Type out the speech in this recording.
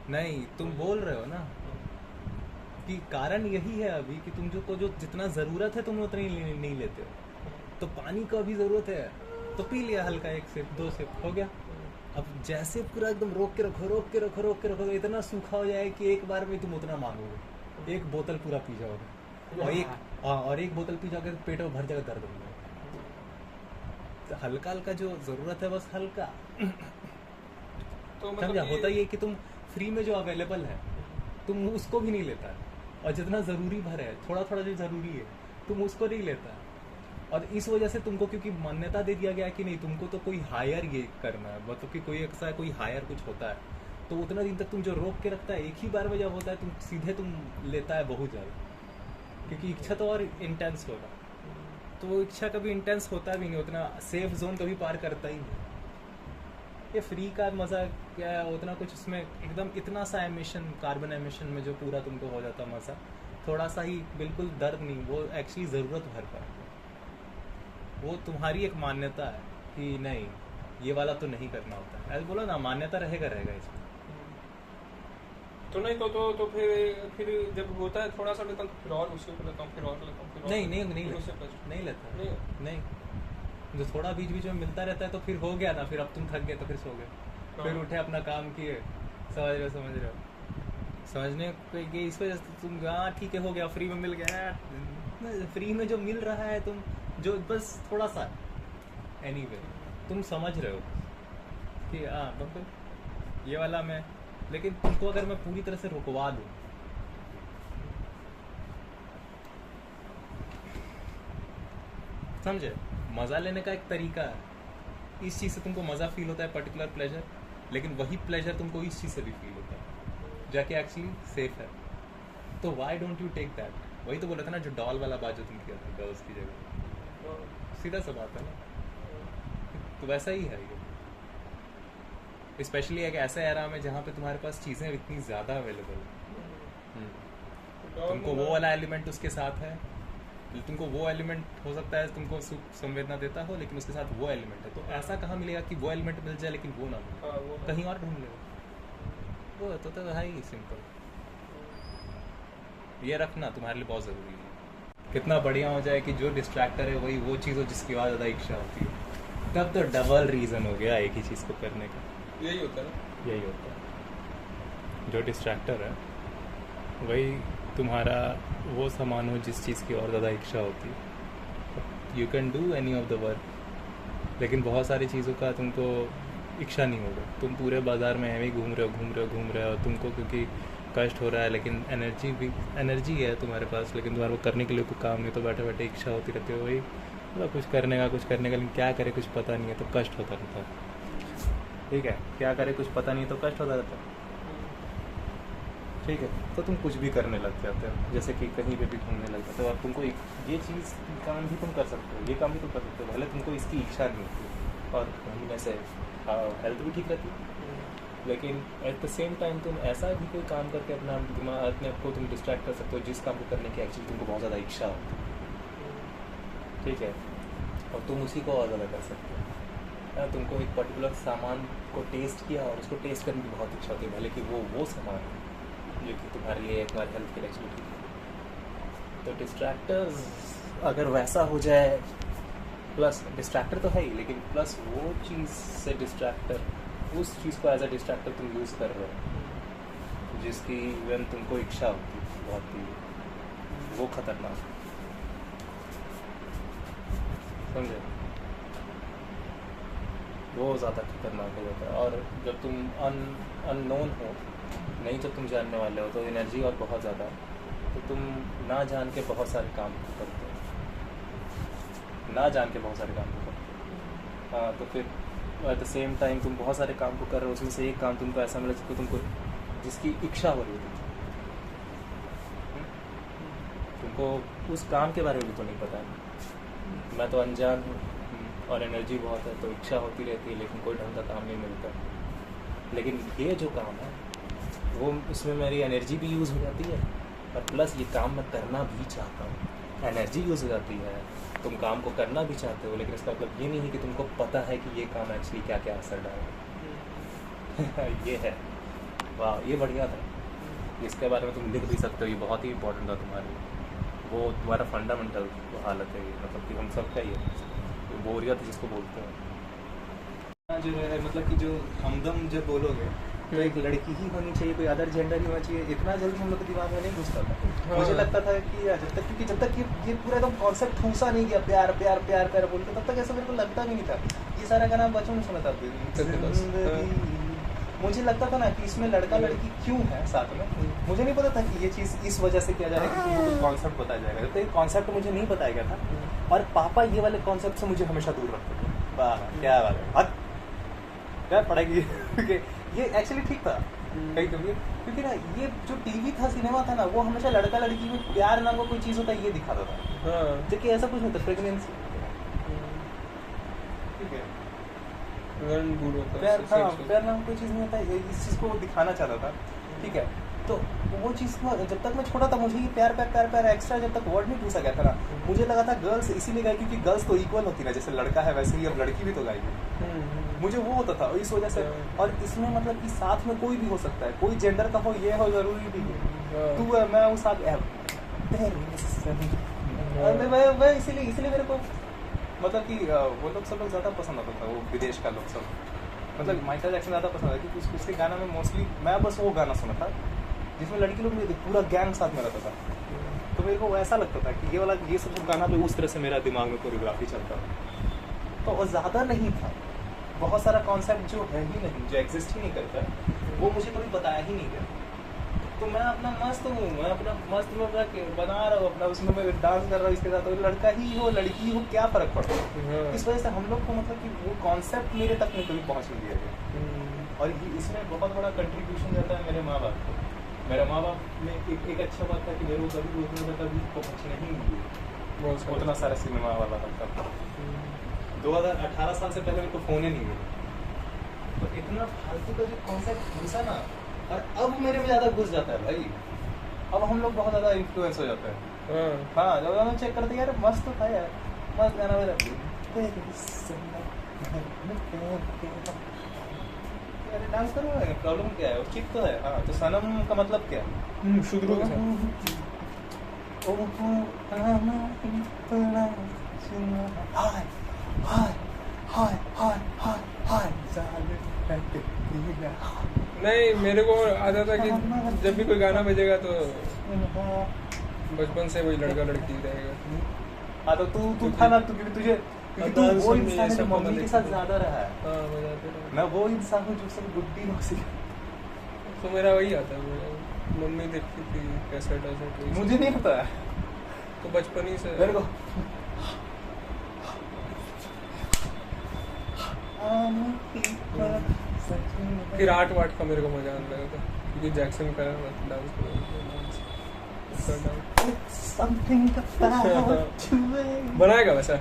नहीं, तुम बोल रहे हो ना कि कारण यही है अभी कि तुम जो जितना ज़रूरत है तुम उतना ही नहीं लेते हो। तो पानी का भी ज़रूरत है तो पी लिया हल्का, एक सिप दो सिप हो गया। अब जैसे पूरा एकदम रोक के रखो, रोक के रखो, रोक के रखो, तो इतना सूखा हो जाए कि एक बार में तुम उतना मांगोगे, एक बोतल पूरा पी जाओगे। और एक, हाँ, और एक बोतल पी जाओगे तो पेट में भर जाएगा, दर्द होगा। तो हल्का हल्का जो ज़रूरत है बस हल्का। तो समझा? मतलब होता ये है कि तुम फ्री में जो अवेलेबल है तुम उसको भी नहीं लेता है, और जितना ज़रूरी भर है, थोड़ा थोड़ा जो ज़रूरी है तुम उसको नहीं लेता है। और इस वजह से तुमको क्योंकि मान्यता दे दिया गया है कि नहीं तुमको तो कोई हायर ये करना है, मतलब कि कोई ऐसा कोई हायर कुछ होता है, तो उतना दिन तक तुम जो रोक के रखता है, एक ही बार में जब होता है तुम सीधे तुम लेता है बहुत ज़्यादा, क्योंकि इच्छा तो और इंटेंस होगा। तो वो इच्छा कभी इंटेंस होता भी नहीं, उतना सेफ जोन कभी पार करता ही नहीं। ये फ्री का मज़ा क्या है, उतना कुछ उसमें एकदम इतना सा एमिशन, कार्बन एमिशन में जो पूरा तुमको हो जाता मज़ा, थोड़ा सा ही, बिल्कुल दर्द नहीं, वो एक्चुअली ज़रूरत भर का है। वो तुम्हारी एक मान्यता है कि नहीं ये वाला तो नहीं करना होता है, ऐसे बोला ना, मान्यता रहेगा रहेगा इसमें। तो नहीं तो फिर जब होता है थोड़ा सा लेता हूँ तो फिर और उसके ऊपर लेता हूँ, फिर और लेता हूँ, फिर और नहीं नहीं लेता हूँ, नहीं फिर उससे लेता, plus। नहीं लेता, नहीं। नहीं। जो थोड़ा बीच बीच में मिलता रहता है तो फिर हो गया ना, फिर अब तुम थक गए तो फिर सो गए, फिर हाँ। उठे अपना काम किए। समझ रहे हो, समझने की इस वजह से तुम, हाँ ठीक है हो गया, फ्री में मिल गया। फ्री में जो मिल रहा है तुम जो बस थोड़ा सा, एनीवे तुम समझ रहे हो कि हाँ मतलब ये वाला मैं, लेकिन तुमको अगर मैं पूरी तरह से रुकवा दूँ, समझे, मज़ा लेने का एक तरीका है। इस चीज़ से तुमको मज़ा फील होता है, पर्टिकुलर प्लेजर, लेकिन वही प्लेजर तुमको इस चीज़ से भी फील होता है जाके एक्चुअली सेफ है। तो why don't you take that? वही तो बोला था ना, जो डॉल वाला बात जो तुम किया था गर्ल्स की जगह, सीधा सा बात है ना। तो वैसा ही है ये, स्पेशली एक ऐसा एरा में जहाँ पे तुम्हारे पास चीज़ें इतनी ज़्यादा अवेलेबल है। तुमको वो वाला एलिमेंट उसके साथ है, तुमको वो एलिमेंट हो सकता है तुमको सुख संवेदना देता हो, लेकिन उसके साथ वो एलिमेंट है, तो ऐसा कहाँ मिलेगा कि वो एलिमेंट मिल जाए लेकिन वो ना मिले, हाँ, वो कहीं और ढूंढ लेगा। वो तो है ही सिंपल। ये रखना तुम्हारे लिए बहुत ज़रूरी है। कितना बढ़िया हो जाए कि जो डिस्ट्रैक्टर है वही वो चीज़ हो जिसकी बहुत ज़्यादा इच्छा होती है, तब तो डबल रीज़न हो गया एक ही चीज़ को करने का। यही होता है ना। यही होता है, जो डिस्ट्रैक्टर है वही तुम्हारा वो सामान हो जिस चीज़ की और ज़्यादा इच्छा होती है। You can do any of the work, लेकिन बहुत सारी चीज़ों का तुमको इच्छा नहीं होगा, तुम पूरे बाज़ार में ऐਵੇਂ ही घूम रहे हो, तुमको क्योंकि कष्ट हो रहा है, लेकिन एनर्जी है तुम्हारे पास, लेकिन तुम्हारे को करने के लिए कोई काम नहीं, तो बैठे बैठे इच्छा होती रहती है वही, मतलब कुछ करने का, लेकिन क्या करे कुछ पता नहीं है तो कष्ट होता रहता है। ठीक है, क्या करे कुछ पता नहीं है तो कष्ट होता रहता है। ठीक है, तो तुम कुछ भी करने लग जाते हो, जैसे कि कहीं पे भी घूमने लग जाते हो, और तुमको ये चीज़ काम भी तुम कर सकते हो, ये काम भी तुम कर सकते हो, भले तुमको इसकी इच्छा नहीं होती, और कहीं वैसे हेल्थ भी ठीक रहती है, लेकिन एट द सेम टाइम तुम ऐसा भी कोई काम करके अपना दिमाग, अपने आप को तुम डिस्ट्रैक्ट कर सकते हो जिस काम को करने की एक्चुअली तुमको बहुत ज़्यादा इच्छा होती है। ठीक है, और तुम उसी को और ज़्यादा कर सकते हो। तुमको एक पर्टिकुलर सामान को टेस्ट किया और उसको टेस्ट करने की बहुत इच्छा होती है, भले कि वो सामान है जो कि तुम्हारे लिए तुम्हारी हेल्थ के लिए एक्चुअली ठीक है। तो डिस्ट्रैक्टर्स अगर वैसा हो जाए, प्लस डिस्ट्रैक्टर तो है ही, लेकिन प्लस वो चीज़ से डिस्ट्रैक्टर, उस चीज़ को एज अ डिस्ट्रैक्टर तुम यूज़ कर रहे हो जिसकी इवन तुमको इच्छा होती है बहुत ही, वो खतरनाक है। समझे, वो ज़्यादा खतरनाक हो जाता है। और जब तुम अननोन हो, नहीं जब तुम जानने वाले हो, तो एनर्जी और बहुत ज़्यादा, तो तुम ना जान के बहुत सारे काम करते हो, ना जान के बहुत सारे काम को करते हो। हाँ, तो फिर एट द सेम टाइम तुम बहुत सारे काम को कर रहे हो, उसमें से एक काम तुमको ऐसा मिला जिसको तुमको, जिसकी इच्छा हो रही है तुमको उस काम के बारे में भी तो नहीं पता है, मैं तो अनजान हूँ, और एनर्जी बहुत है तो इच्छा होती रहती है, लेकिन कोई ढंग का काम नहीं मिलता। लेकिन ये जो काम है वो, उसमें मेरी एनर्जी भी यूज़ हो जाती है, और प्लस ये काम मैं करना भी चाहता हूँ, एनर्जी यूज़ हो जाती है, तुम काम को करना भी चाहते हो, लेकिन इसका मतलब ये नहीं है कि तुमको पता है कि ये काम एक्चुअली क्या क्या असर डालेगा। ये है वाह ये बढ़िया था, इसके बारे में तुम लिख भी सकते हो, ये बहुत ही इंपॉर्टेंट था तुम्हारे लिए, वो तुम्हारा फंडामेंटल हालत है ये, मतलब कि हम सब का ही है, बोरियत जिसको बोलते हैं जो है, मतलब कि जो हमदम जब बोलोगे तो एक लड़की ही होनी चाहिए, कोई अदर जेंडर ही होना चाहिए, इतना जल्दी हम लोग के दिमाग में नहीं घुसता था। हाँ। मुझे लगता था कि जब तक ये पूरा एकदम कॉन्सेप्ट ठूसा नहीं गया, प्यार प्यार प्यार प्यार बोल के, तब तक ऐसा मेरे को लगता भी नहीं था। ये सारा गाना बचपन में सुना था, मुझे लगता था ना कि इसमें लड़का लड़की क्यों है साथ में, मुझे नहीं पता था कि ये चीज़ इस वजह से किया जा रहा है कि कुछ कॉन्सेप्ट बताया जाएगा, जब तक ये कॉन्सेप्ट मुझे नहीं बताया गया था। और पापा ये वाले कॉन्सेप्ट से मुझे हमेशा दूर रखते थे। वाह क्या बात है, हद क्या पढ़ाई की ये एक्चुअली ठीक था कहीं कभी, क्योंकि ना ये जो टीवी था, सिनेमा था ना, वो हमेशा लड़का लड़की में प्यार नाम का कोई चीज़ होता है ये दिखाता था, जबकि ऐसा कुछ नहीं था। प्रेगनेंसी ठीक है, प्यार नाम कोई चीज़ नहीं होता, इस चीज़ को दिखाना चाहता था, ठीक है। तो वो चीज़ को जब तक मैं छोटा था, मुझे ये प्यार प्यार प्यार प्यार एक्स्ट्रा जब तक वर्ड नहीं पूछा गया था ना, मुझे लगा था गर्ल्स इसीलिए गाई क्योंकि गर्ल्स तो इक्वल होती ना, जैसे लड़का है वैसे ही अब लड़की भी तो गाएगी, मुझे वो होता था इस वजह से। और इसमें मतलब कि साथ में कोई भी हो सकता है, कोई जेंडर का हो, ये हो जरूरी नहीं है, तू है मैं हूँ साथ, मैं इसीलिए मेरे को मतलब कि वो लोग सब लोग ज़्यादा पसंद आता था, वो विदेश का लोग सब, मतलब माइकल जैक्सन ज़्यादा पसंद आता क्योंकि उसके गाना में मोस्टली मैं बस वो गाना सुना था जिसमें लड़की लोग नहीं थे, पूरा गैंग साथ में रहता था, तो मेरे को ऐसा लगता था कि ये सब गाना भी उस तरह से मेरा दिमाग में कोरियोग्राफी चलता था। तो और ज़्यादा नहीं था, बहुत सारा कॉन्सेप्ट जो है ही नहीं, जो एग्जिस्ट ही नहीं करता, वो मुझे कभी बताया ही नहीं गया। तो मैं अपना मस्त हूँ, मैं अपना मस्त में बना रहा हूँ अपना, उसमें मैं डांस कर रहा हूँ इसके साथ, तो लड़का ही हो लड़की हो क्या फ़र्क पड़ता है। इस वजह से हम लोग को मतलब कि वो कॉन्सेप्ट मेरे तक नहीं कभी पहुँचने दिया गया। और इसमें बहुत बड़ा कंट्रीब्यूशन रहता है मेरे माँ बाप को। मेरे माँ बाप में एक अच्छा बात था कि मेरे को कभी उतना कभी पहुँचने ही नहीं दिया, उतना सारा सिनेमा वाला था। 2018 साल से पहले मेरे को फ़ोन ही नहीं मिला, तो इतना फालतू का जो कॉन्सेप्ट घुसा ना, और अब मेरे में ज़्यादा घुस जाता है भाई, अब हम लोग बहुत ज़्यादा इन्फ्लुएंस हो जाते हैं। हाँ जब हम चेक करते यार मस्त तो था यार, मस्त गाना मेरा, अरे डांस करो, प्रॉब्लम क्या है, चिप तो है। हाँ तो सनम का मतलब क्या है, शुरू नहीं, मेरे को आदत है कि जब भी कोई गाना बजेगा तो बचपन से वही लड़का लड़की रहेगा। हाँ तो तू था ना, क्योंकि तुझे क्योंकि तू वो इंसान है जो मम्मी के साथ ज्यादा रहा है। हाँ बजाते रहे। मैं वो इंसान हूँ जो सब गुड्डी मौसी, तो मेरा वही आता है, मम्मी देखती थी कैसेट मुझे नहीं आता है, तो बचपन ही से मेरे को फिर आर्ट वाट का मेरे को मजा आने लगा था, क्योंकि जैक्सन का डांस बनाएगा वैसा।